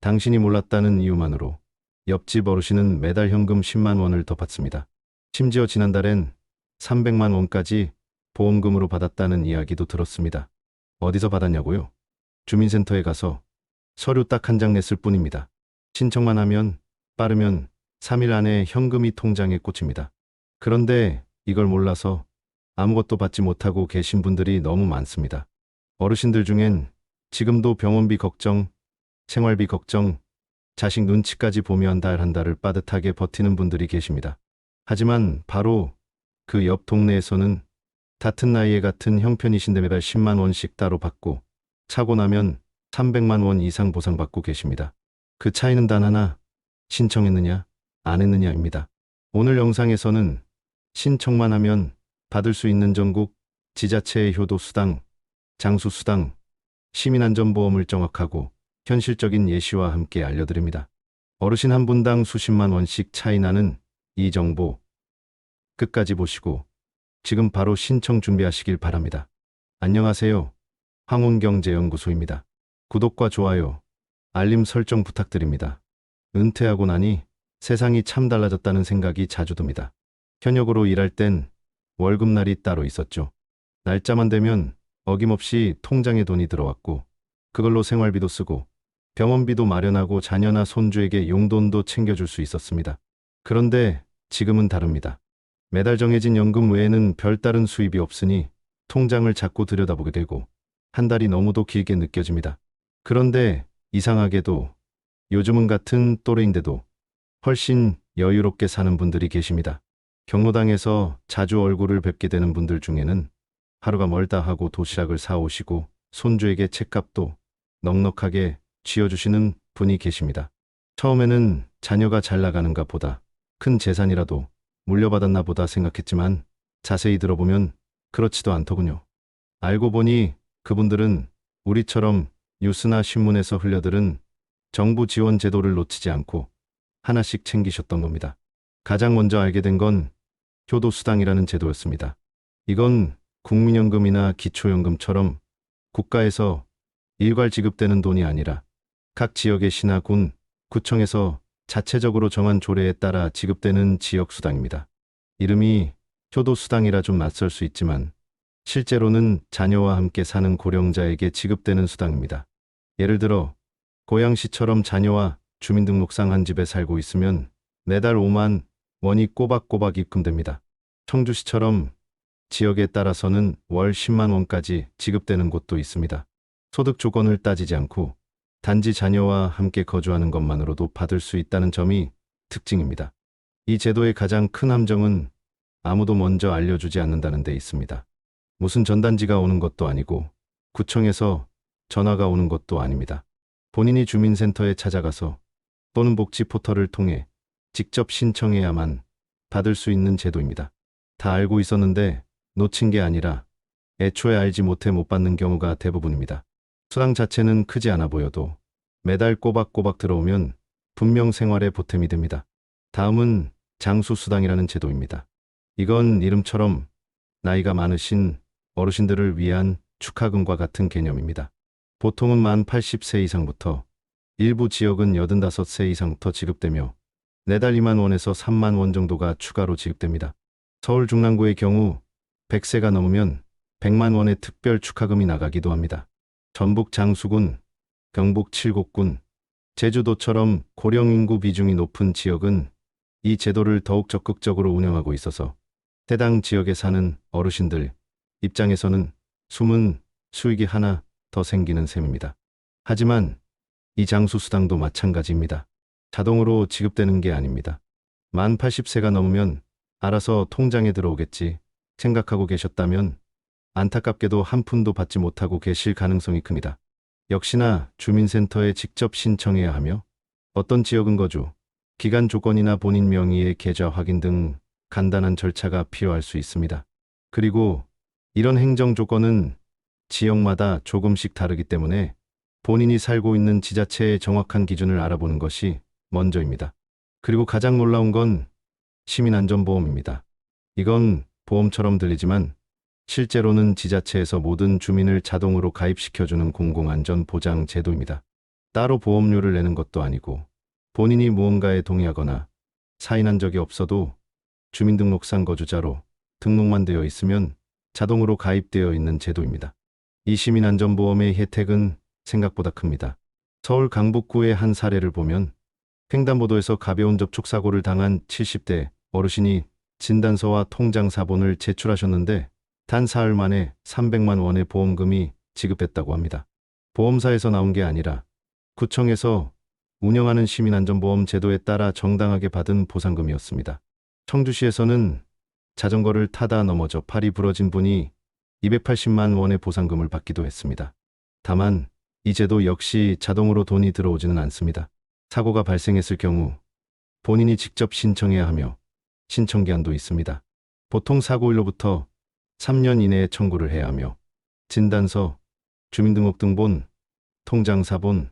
당신이 몰랐다는 이유만으로 옆집 어르신은 매달 현금 10만 원을 더 받습니다. 심지어 지난달엔 300만 원까지 보험금으로 받았다는 이야기도 들었습니다. 어디서 받았냐고요? 주민센터에 가서 서류 딱 한 장 냈을 뿐입니다. 신청만 하면 빠르면 3일 안에 현금이 통장에 꽂힙니다. 그런데 이걸 몰라서 아무것도 받지 못하고 계신 분들이 너무 많습니다. 어르신들 중엔 지금도 병원비 걱정, 생활비 걱정, 자식 눈치까지 보며 한 달 한 달을 빠듯하게 버티는 분들이 계십니다. 하지만 바로 그 옆 동네에서는 같은 나이에 같은 형편이신데 매달 10만 원씩 따로 받고 차고 나면 300만 원 이상 보상받고 계십니다. 그 차이는 단 하나, 신청했느냐, 안 했느냐입니다. 오늘 영상에서는 신청만 하면 받을 수 있는 전국 지자체의 효도수당, 장수수당, 시민안전보험을 정확하고 현실적인 예시와 함께 알려드립니다. 어르신 한 분당 수십만 원씩 차이 나는 이 정보 끝까지 보시고 지금 바로 신청 준비하시길 바랍니다. 안녕하세요. 황혼경제연구소입니다. 구독과 좋아요, 알림 설정 부탁드립니다. 은퇴하고 나니 세상이 참 달라졌다는 생각이 자주 듭니다. 현역으로 일할 땐 월급날이 따로 있었죠. 날짜만 되면 어김없이 통장에 돈이 들어왔고 그걸로 생활비도 쓰고 병원비도 마련하고 자녀나 손주에게 용돈도 챙겨줄 수 있었습니다. 그런데 지금은 다릅니다. 매달 정해진 연금 외에는 별다른 수입이 없으니 통장을 자꾸 들여다보게 되고 한 달이 너무도 길게 느껴집니다. 그런데 이상하게도 요즘은 같은 또래인데도 훨씬 여유롭게 사는 분들이 계십니다. 경로당에서 자주 얼굴을 뵙게 되는 분들 중에는 하루가 멀다 하고 도시락을 사오시고 손주에게 책값도 넉넉하게 쥐어주시는 분이 계십니다. 처음에는 자녀가 잘 나가는가 보다, 큰 재산이라도 물려받았나 보다 생각했지만 자세히 들어보면 그렇지도 않더군요. 알고 보니 그분들은 우리처럼 뉴스나 신문에서 흘려들은 정부 지원 제도를 놓치지 않고 하나씩 챙기셨던 겁니다. 가장 먼저 알게 된 건 효도수당이라는 제도였습니다. 이건 국민연금이나 기초연금처럼 국가에서 일괄 지급되는 돈이 아니라 각 지역의 시나 군, 구청에서 자체적으로 정한 조례에 따라 지급되는 지역수당입니다. 이름이 효도수당이라 좀 낯설 수 있지만 실제로는 자녀와 함께 사는 고령자에게 지급되는 수당입니다. 예를 들어 고양시처럼 자녀와 주민등록상 한 집에 살고 있으면 매달 5만 원이 꼬박꼬박 입금됩니다. 청주시처럼 지역에 따라서는 월 10만 원까지 지급되는 곳도 있습니다. 소득 조건을 따지지 않고 단지 자녀와 함께 거주하는 것만으로도 받을 수 있다는 점이 특징입니다. 이 제도의 가장 큰 함정은 아무도 먼저 알려주지 않는다는 데 있습니다. 무슨 전단지가 오는 것도 아니고 구청에서 전화가 오는 것도 아닙니다. 본인이 주민센터에 찾아가서 또는 복지 포털을 통해 직접 신청해야만 받을 수 있는 제도입니다. 다 알고 있었는데 놓친 게 아니라 애초에 알지 못해 못 받는 경우가 대부분입니다. 수당 자체는 크지 않아 보여도 매달 꼬박꼬박 들어오면 분명 생활에 보탬이 됩니다. 다음은 장수수당이라는 제도입니다. 이건 이름처럼 나이가 많으신 어르신들을 위한 축하금과 같은 개념입니다. 보통은 만 80세 이상부터, 일부 지역은 85세 이상부터 지급되며 매달 2만 원에서 3만 원 정도가 추가로 지급됩니다. 서울 중랑구의 경우 100세가 넘으면 100만 원의 특별 축하금이 나가기도 합니다. 전북 장수군, 경북 칠곡군, 제주도처럼 고령 인구 비중이 높은 지역은 이 제도를 더욱 적극적으로 운영하고 있어서 해당 지역에 사는 어르신들 입장에서는 숨은 수익이 하나 더 생기는 셈입니다. 하지만 이 장수수당도 마찬가지입니다. 자동으로 지급되는 게 아닙니다. 만 80세가 넘으면 알아서 통장에 들어오겠지 생각하고 계셨다면 안타깝게도 한 푼도 받지 못하고 계실 가능성이 큽니다. 역시나 주민센터에 직접 신청해야 하며 어떤 지역은 거주, 기간 조건이나 본인 명의의 계좌 확인 등 간단한 절차가 필요할 수 있습니다. 그리고 이런 행정 조건은 지역마다 조금씩 다르기 때문에 본인이 살고 있는 지자체의 정확한 기준을 알아보는 것이 먼저입니다. 그리고 가장 놀라운 건 시민안전보험입니다. 이건 보험처럼 들리지만 실제로는 지자체에서 모든 주민을 자동으로 가입시켜주는 공공안전보장 제도입니다. 따로 보험료를 내는 것도 아니고 본인이 무언가에 동의하거나 사인한 적이 없어도 주민등록상 거주자로 등록만 되어 있으면 자동으로 가입되어 있는 제도입니다. 이 시민안전보험의 혜택은 생각보다 큽니다. 서울 강북구의 한 사례를 보면 횡단보도에서 가벼운 접촉사고를 당한 70대 어르신이 진단서와 통장 사본을 제출하셨는데 단 사흘 만에 300만 원의 보험금이 지급됐다고 합니다. 보험사에서 나온 게 아니라 구청에서 운영하는 시민안전보험 제도에 따라 정당하게 받은 보상금이었습니다. 청주시에서는 자전거를 타다 넘어져 팔이 부러진 분이 280만 원의 보상금을 받기도 했습니다. 다만 이 제도 역시 자동으로 돈이 들어오지는 않습니다. 사고가 발생했을 경우 본인이 직접 신청해야 하며 신청 기한도 있습니다. 보통 사고일로부터 3년 이내에 청구를 해야 하며 진단서, 주민등록등본, 통장사본,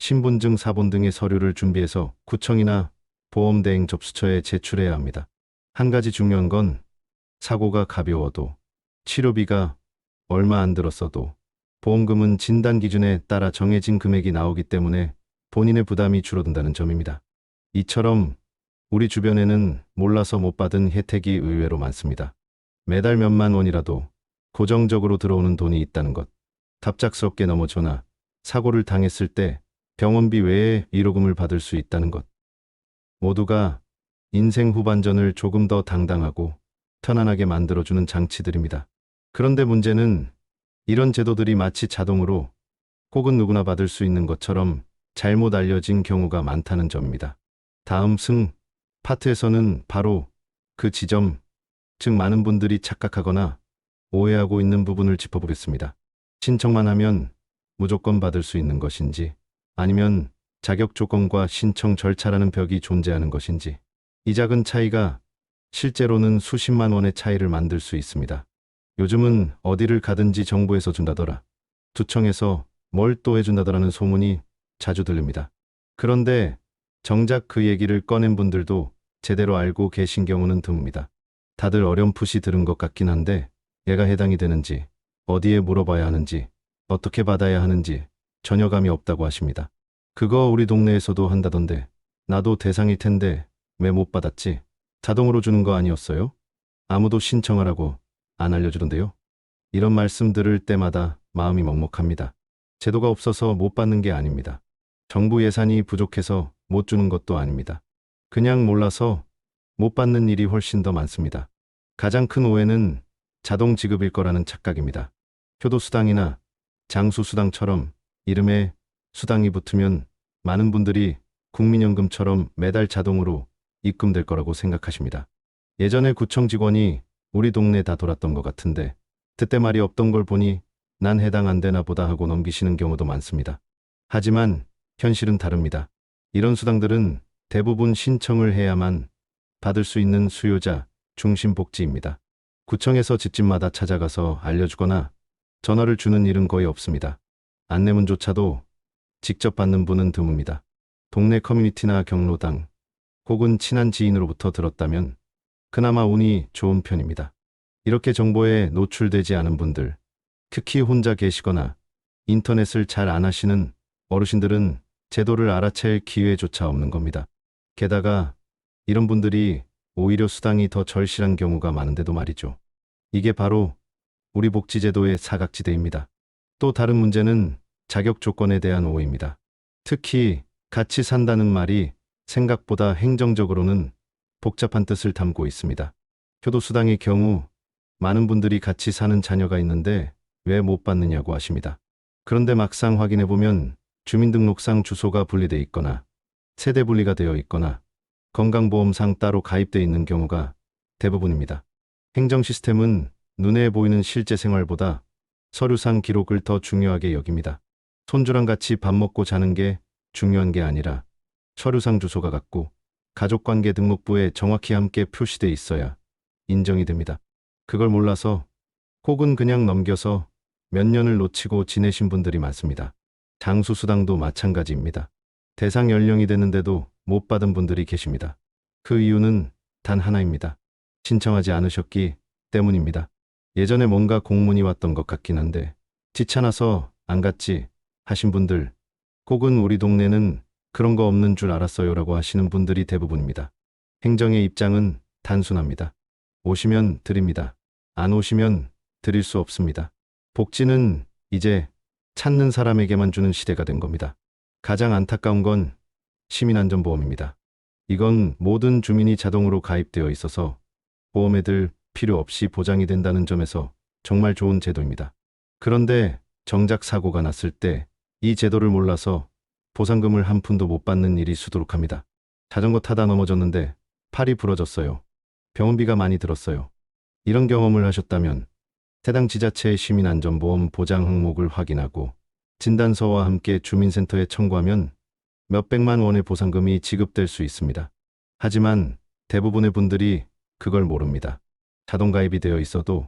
신분증 사본 등의 서류를 준비해서 구청이나 보험대행 접수처에 제출해야 합니다. 한 가지 중요한 건 사고가 가벼워도 치료비가 얼마 안 들었어도 보험금은 진단 기준에 따라 정해진 금액이 나오기 때문에 본인의 부담이 줄어든다는 점입니다. 이처럼 우리 주변에는 몰라서 못 받은 혜택이 의외로 많습니다. 매달 몇만 원이라도 고정적으로 들어오는 돈이 있다는 것, 갑작스럽게 넘어져나 사고를 당했을 때 병원비 외에 위로금을 받을 수 있다는 것, 모두가 인생 후반전을 조금 더 당당하고 편안하게 만들어주는 장치들입니다. 그런데 문제는 이런 제도들이 마치 자동으로 혹은 누구나 받을 수 있는 것처럼 잘못 알려진 경우가 많다는 점입니다. 다음 승 파트에서는 바로 그 지점, 즉 많은 분들이 착각하거나 오해하고 있는 부분을 짚어보겠습니다. 신청만 하면 무조건 받을 수 있는 것인지, 아니면 자격 조건과 신청 절차라는 벽이 존재하는 것인지, 이 작은 차이가 실제로는 수십만 원의 차이를 만들 수 있습니다. 요즘은 어디를 가든지 정부에서 준다더라, 구청에서 뭘 또 해준다더라는 소문이 자주 들립니다. 그런데 정작 그 얘기를 꺼낸 분들도 제대로 알고 계신 경우는 드뭅니다. 다들 어렴풋이 들은 것 같긴 한데 얘가 해당이 되는지, 어디에 물어봐야 하는지, 어떻게 받아야 하는지 전혀 감이 없다고 하십니다. 그거 우리 동네에서도 한다던데 나도 대상일 텐데 왜 못 받았지? 자동으로 주는 거 아니었어요? 아무도 신청하라고 안 알려주던데요? 이런 말씀 들을 때마다 마음이 먹먹합니다. 제도가 없어서 못 받는 게 아닙니다. 정부 예산이 부족해서 못 주는 것도 아닙니다. 그냥 몰라서 못 받는 일이 훨씬 더 많습니다. 가장 큰 오해는 자동 지급일 거라는 착각입니다. 효도수당이나 장수수당처럼 이름에 수당이 붙으면 많은 분들이 국민연금처럼 매달 자동으로 입금될 거라고 생각하십니다. 예전에 구청 직원이 우리 동네 다 돌았던 것 같은데 그때 말이 없던 걸 보니 난 해당 안 되나 보다 하고 넘기시는 경우도 많습니다. 하지만 현실은 다릅니다. 이런 수당들은 대부분 신청을 해야만 받을 수 있는 수요자 중심 복지입니다. 구청에서 집집마다 찾아가서 알려주거나 전화를 주는 일은 거의 없습니다. 안내문조차도 직접 받는 분은 드뭅니다. 동네 커뮤니티나 경로당 혹은 친한 지인으로부터 들었다면 그나마 운이 좋은 편입니다. 이렇게 정보에 노출되지 않은 분들, 특히 혼자 계시거나 인터넷을 잘 안 하시는 어르신들은 제도를 알아챌 기회조차 없는 겁니다. 게다가 이런 분들이 오히려 수당이 더 절실한 경우가 많은데도 말이죠. 이게 바로 우리 복지제도의 사각지대입니다. 또 다른 문제는 자격 조건에 대한 오해입니다. 특히 같이 산다는 말이 생각보다 행정적으로는 복잡한 뜻을 담고 있습니다. 효도수당의 경우 많은 분들이 같이 사는 자녀가 있는데 왜 못 받느냐고 하십니다. 그런데 막상 확인해보면 주민등록상 주소가 분리돼 있거나 세대 분리가 되어 있거나 건강보험상 따로 가입되어 있는 경우가 대부분입니다. 행정 시스템은 눈에 보이는 실제 생활보다 서류상 기록을 더 중요하게 여깁니다. 손주랑 같이 밥 먹고 자는 게 중요한 게 아니라 서류상 주소가 같고 가족관계 등록부에 정확히 함께 표시돼 있어야 인정이 됩니다. 그걸 몰라서 혹은 그냥 넘겨서 몇 년을 놓치고 지내신 분들이 많습니다. 장수수당도 마찬가지입니다. 대상 연령이 됐는데도 못 받은 분들이 계십니다. 그 이유는 단 하나입니다. 신청하지 않으셨기 때문입니다. 예전에 뭔가 공문이 왔던 것 같긴 한데 귀찮아서 안 갔지 하신 분들 혹은 우리 동네는 그런 거 없는 줄 알았어요라고 하시는 분들이 대부분입니다. 행정의 입장은 단순합니다. 오시면 드립니다. 안 오시면 드릴 수 없습니다. 복지는 이제 찾는 사람에게만 주는 시대가 된 겁니다. 가장 안타까운 건 시민안전보험입니다. 이건 모든 주민이 자동으로 가입되어 있어서 보험에들 필요 없이 보장이 된다는 점에서 정말 좋은 제도입니다. 그런데 정작 사고가 났을 때 이 제도를 몰라서 보상금을 한 푼도 못 받는 일이 수두룩합니다. 자전거 타다 넘어졌는데 팔이 부러졌어요. 병원비가 많이 들었어요. 이런 경험을 하셨다면 해당 지자체의 시민안전보험 보장 항목을 확인하고 진단서와 함께 주민센터에 청구하면 몇백만 원의 보상금이 지급될 수 있습니다. 하지만 대부분의 분들이 그걸 모릅니다. 자동 가입이 되어 있어도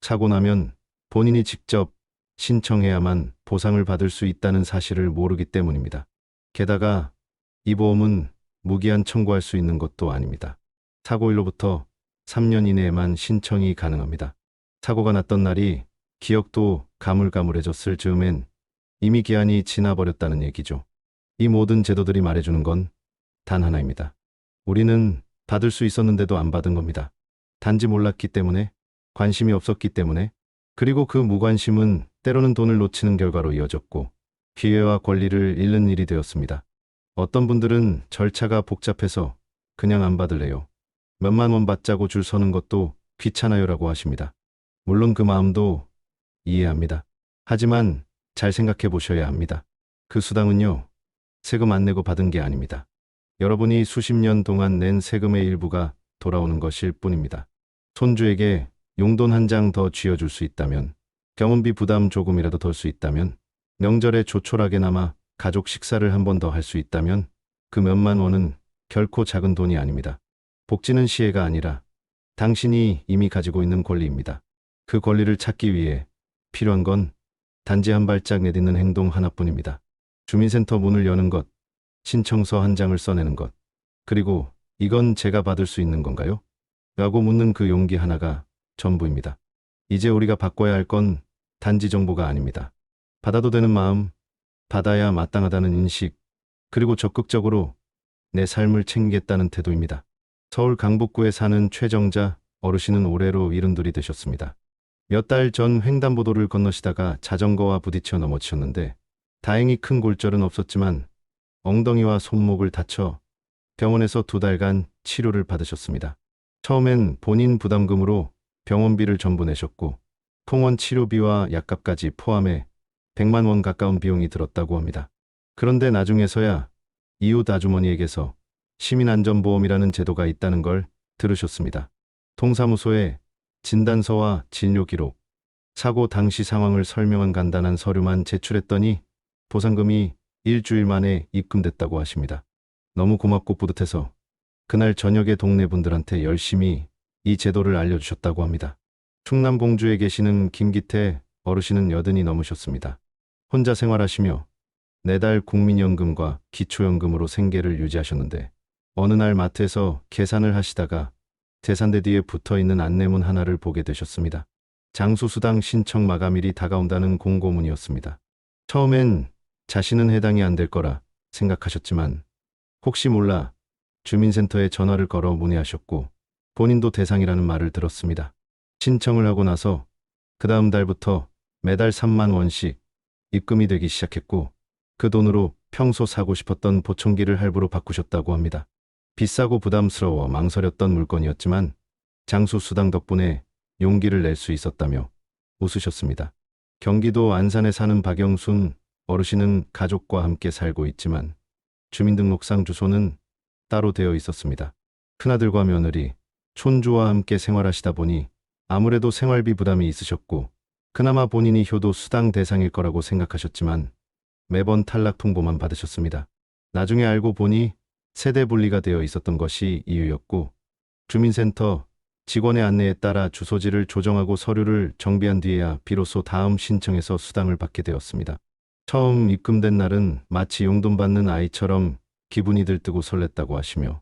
사고 나면 본인이 직접 신청해야만 보상을 받을 수 있다는 사실을 모르기 때문입니다. 게다가 이 보험은 무기한 청구할 수 있는 것도 아닙니다. 사고일로부터 3년 이내에만 신청이 가능합니다. 사고가 났던 날이 기억도 가물가물해졌을 즈음엔 이미 기한이 지나버렸다는 얘기죠. 이 모든 제도들이 말해주는 건 단 하나입니다. 우리는 받을 수 있었는데도 안 받은 겁니다. 단지 몰랐기 때문에, 관심이 없었기 때문에, 그리고 그 무관심은 때로는 돈을 놓치는 결과로 이어졌고 기회와 권리를 잃는 일이 되었습니다. 어떤 분들은 절차가 복잡해서 그냥 안 받을래요. 몇만 원 받자고 줄 서는 것도 귀찮아요라고 하십니다. 물론 그 마음도 이해합니다. 하지만 잘 생각해 보셔야 합니다. 그 수당은요, 세금 안 내고 받은 게 아닙니다. 여러분이 수십 년 동안 낸 세금의 일부가 돌아오는 것일 뿐입니다. 손주에게 용돈 한 장 더 쥐어줄 수 있다면, 병원비 부담 조금이라도 덜 수 있다면, 명절에 조촐하게나마 가족 식사를 한 번 더 할 수 있다면 그 몇만 원은 결코 작은 돈이 아닙니다. 복지는 시혜가 아니라 당신이 이미 가지고 있는 권리입니다. 그 권리를 찾기 위해 필요한 건 단지 한 발짝 내딛는 행동 하나뿐입니다. 주민센터 문을 여는 것, 신청서 한 장을 써내는 것, 그리고 이건 제가 받을 수 있는 건가요? 라고 묻는 그 용기 하나가 전부입니다. 이제 우리가 바꿔야 할 건 단지 정보가 아닙니다. 받아도 되는 마음, 받아야 마땅하다는 인식, 그리고 적극적으로 내 삶을 챙기겠다는 태도입니다. 서울 강북구에 사는 최정자 어르신은 올해로 72이 되셨습니다. 몇 달 전 횡단보도를 건너시다가 자전거와 부딪혀 넘어지셨는데 다행히 큰 골절은 없었지만 엉덩이와 손목을 다쳐 병원에서 2달간 치료를 받으셨습니다. 처음엔 본인 부담금으로 병원비를 전부 내셨고 통원 치료비와 약값까지 포함해 100만 원 가까운 비용이 들었다고 합니다. 그런데 나중에서야 이웃 아주머니에게서 시민안전보험이라는 제도가 있다는 걸 들으셨습니다. 동사무소에 진단서와 진료기록, 사고 당시 상황을 설명한 간단한 서류만 제출했더니 보상금이 일주일 만에 입금됐다고 하십니다. 너무 고맙고 뿌듯해서 그날 저녁에 동네 분들한테 열심히 이 제도를 알려주셨다고 합니다. 충남 공주에 계시는 김기태 어르신은 80이 넘으셨습니다. 혼자 생활하시며 매달 국민연금과 기초연금으로 생계를 유지하셨는데 어느 날 마트에서 계산을 하시다가 계산대 뒤에 붙어있는 안내문 하나를 보게 되셨습니다. 장수수당 신청 마감일이 다가온다는 공고문이었습니다. 처음엔 자신은 해당이 안 될 거라 생각하셨지만 혹시 몰라 주민센터에 전화를 걸어 문의하셨고 본인도 대상이라는 말을 들었습니다. 신청을 하고 나서 그 다음 달부터 매달 3만 원씩 입금이 되기 시작했고 그 돈으로 평소 사고 싶었던 보청기를 할부로 바꾸셨다고 합니다. 비싸고 부담스러워 망설였던 물건이었지만 장수수당 덕분에 용기를 낼 수 있었다며 웃으셨습니다. 경기도 안산에 사는 박영순 어르신은 가족과 함께 살고 있지만 주민등록상 주소는 따로 되어 있었습니다. 큰아들과 며느리, 손주와 함께 생활하시다 보니 아무래도 생활비 부담이 있으셨고 그나마 본인이 효도 수당 대상일 거라고 생각하셨지만 매번 탈락 통보만 받으셨습니다. 나중에 알고 보니 세대 분리가 되어 있었던 것이 이유였고 주민센터 직원의 안내에 따라 주소지를 조정하고 서류를 정비한 뒤에야 비로소 다음 신청에서 수당을 받게 되었습니다. 처음 입금된 날은 마치 용돈 받는 아이처럼 기분이 들뜨고 설렜다고 하시며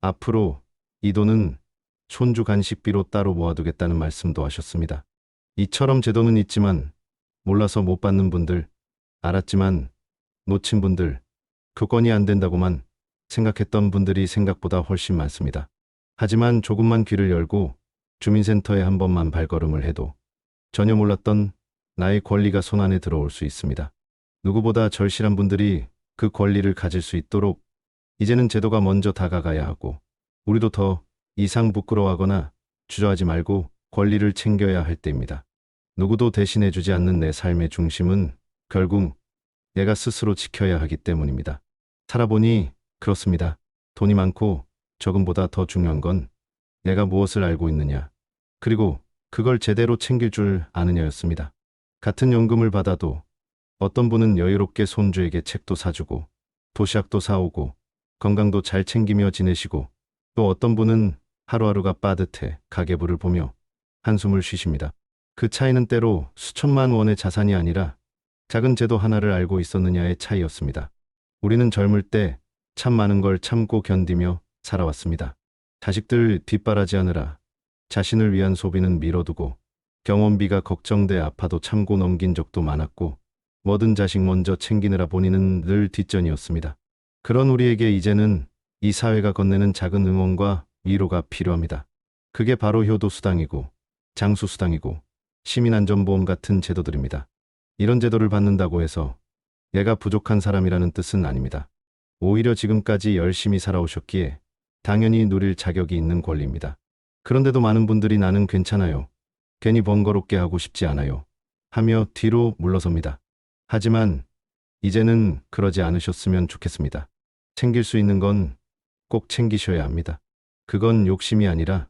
앞으로 이 돈은 손주 간식비로 따로 모아두겠다는 말씀도 하셨습니다. 이처럼 제도는 있지만 몰라서 못 받는 분들, 알았지만 놓친 분들, 교권이 안 된다고만 생각했던 분들이 생각보다 훨씬 많습니다. 하지만 조금만 귀를 열고 주민센터에 한 번만 발걸음을 해도 전혀 몰랐던 나의 권리가 손안에 들어올 수 있습니다. 누구보다 절실한 분들이 그 권리를 가질 수 있도록 이제는 제도가 먼저 다가가야 하고, 우리도 더 이상 부끄러워하거나 주저하지 말고 권리를 챙겨야 할 때입니다. 누구도 대신해주지 않는 내 삶의 중심은 결국 내가 스스로 지켜야 하기 때문입니다. 살아보니 그렇습니다. 돈이 많고 적음보다 더 중요한 건 내가 무엇을 알고 있느냐, 그리고 그걸 제대로 챙길 줄 아느냐였습니다. 같은 연금을 받아도 어떤 분은 여유롭게 손주에게 책도 사주고 도시락도 사오고 건강도 잘 챙기며 지내시고, 또 어떤 분은 하루하루가 빠듯해 가계부를 보며 한숨을 쉬십니다. 그 차이는 때로 수천만 원의 자산이 아니라 작은 제도 하나를 알고 있었느냐의 차이였습니다. 우리는 젊을 때 참 많은 걸 참고 견디며 살아왔습니다. 자식들 뒷바라지하느라 자신을 위한 소비는 미뤄두고, 경험비가 걱정돼 아파도 참고 넘긴 적도 많았고, 뭐든 자식 먼저 챙기느라 본인은 늘 뒷전이었습니다. 그런 우리에게 이제는 이 사회가 건네는 작은 응원과 위로가 필요합니다. 그게 바로 효도수당이고 장수수당이고 시민안전보험 같은 제도들입니다. 이런 제도를 받는다고 해서 얘가 부족한 사람이라는 뜻은 아닙니다. 오히려 지금까지 열심히 살아오셨기에 당연히 누릴 자격이 있는 권리입니다. 그런데도 많은 분들이 나는 괜찮아요, 괜히 번거롭게 하고 싶지 않아요 하며 뒤로 물러섭니다. 하지만 이제는 그러지 않으셨으면 좋겠습니다. 챙길 수 있는 건 꼭 챙기셔야 합니다. 그건 욕심이 아니라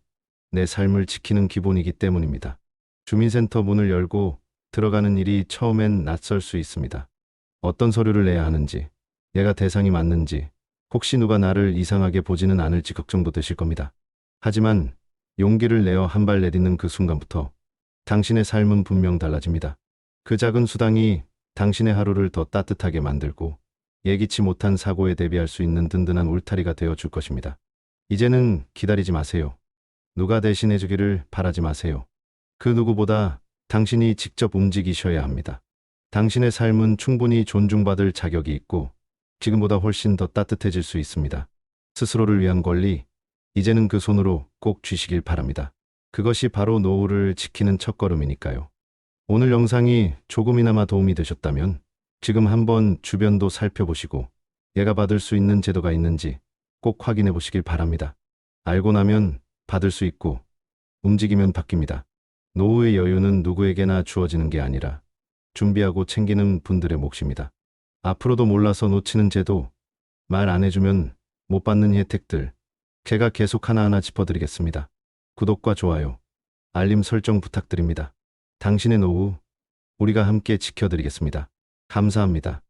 내 삶을 지키는 기본이기 때문입니다. 주민센터 문을 열고 들어가는 일이 처음엔 낯설 수 있습니다. 어떤 서류를 내야 하는지, 얘가 대상이 맞는지, 혹시 누가 나를 이상하게 보지는 않을지 걱정도 되실 겁니다. 하지만 용기를 내어 한 발 내딛는 그 순간부터 당신의 삶은 분명 달라집니다. 그 작은 수당이 당신의 하루를 더 따뜻하게 만들고 예기치 못한 사고에 대비할 수 있는 든든한 울타리가 되어 줄 것입니다. 이제는 기다리지 마세요. 누가 대신해 주기를 바라지 마세요. 그 누구보다 당신이 직접 움직이셔야 합니다. 당신의 삶은 충분히 존중받을 자격이 있고 지금보다 훨씬 더 따뜻해질 수 있습니다. 스스로를 위한 권리, 이제는 그 손으로 꼭 쥐시길 바랍니다. 그것이 바로 노후를 지키는 첫걸음이니까요. 오늘 영상이 조금이나마 도움이 되셨다면 지금 한번 주변도 살펴보시고 얘가 받을 수 있는 제도가 있는지 꼭 확인해 보시길 바랍니다. 알고 나면 받을 수 있고 움직이면 바뀝니다. 노후의 여유는 누구에게나 주어지는 게 아니라 준비하고 챙기는 분들의 몫입니다. 앞으로도 몰라서 놓치는 제도, 말 안 해주면 못 받는 혜택들, 제가 계속 하나하나 짚어드리겠습니다. 구독과 좋아요, 알림 설정 부탁드립니다. 당신의 노후, 우리가 함께 지켜드리겠습니다. 감사합니다.